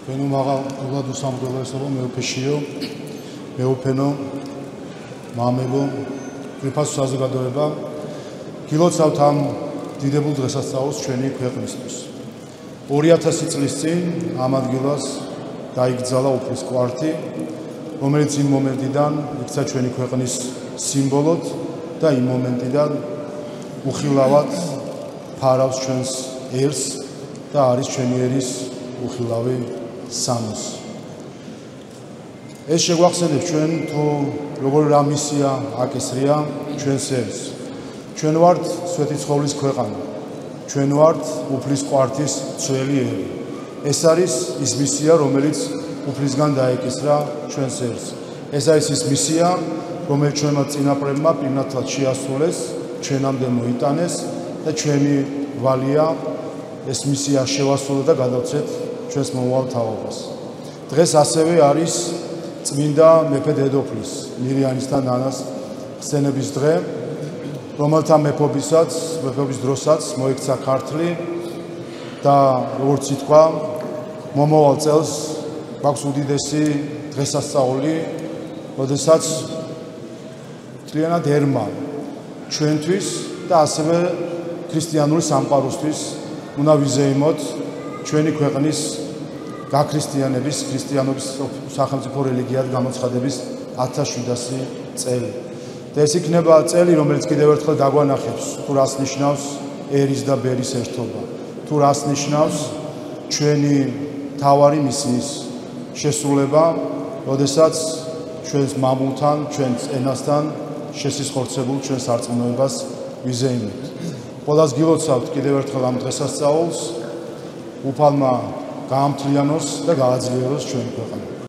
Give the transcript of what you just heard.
Თქვენო მაღალ გულადუსამგლოსობა მეუფეშიო, მეუფენო, მამებო, გვიფასო საზოგადოება, გილოცავთ ამ დიდებულ დღესასწაულს ჩვენი ქვეყნისთვის. 2000 წლის წინ ამ ადგილას დაიკრძალა უფლის კვართი, რომელიც იმ მომენტიდან იქცა ჩვენი ქვეყნის სიმბოლოდ და იმ მომენტიდან უხილავად ფარავს ჩვენს ერს და არის ჩვენი ერის უხილავი სამოს. ეს შეგვახსენებს ჩვენ თუ როგორი რა მისია აკისრია ჩვენს ერს. ჩვენ ვართ სვეტი ცხოვლის ქვეყანა. ჩვენ ვართ უფლის კვართის ძველი ერი. ეს არის ის მისია, რომელიც უფლისგან დაეკისრა ჩვენს ერს. ეს არის ის მისია, რომელიც ჩვენმა წინაპრებმა პირნათლად შეასრულეს, ჩვენამდე მოიტანეს და ჩვენი ვალია ეს მისია შევასრულოთ და გადავცეთ ჩვენს მომავალ თაობას. დღეს ასევე არის წმინდა მეფე დედოფლის მირიანის და ნანას ხსენების დღე, რომელთა მეფობის დროსაც მოექცა ქართლი და როგორც ითქვა, მომავალ წელს გვაქვს უდიდესი დღესასწაული, როდესაც მთლიანად ერმა ჩვენთვის და ასევე ქრისტიანული სამყაროსთვის უნდა ვიზეიმოთ ჩვენი ქვეყნის გაქრისტიანების, ქრისტიანობის სახელმწიფო რელიგიად გამოცხადების 1700 წელი. და ეს იქნება წელი, რომელიც კიდევ ერთხელ დაგვანახებს, თუ რას ნიშნავს ერის და ბერის ერთობა, თუ რას ნიშნავს ჩვენი მთავარი მისიის შესრულება, როდესაც ჩვენს მამულთან, ჩვენს ენასთან შესისხორცებულ ჩვენს არწმუნოებას ვიზეიმებთ. ყველას გილოცავთ კიდევ ერთხელ ამ დღესასწაულს, უფალმა გაამთლიანოს და გააძლიეროს ჩვენი ქვეყანა.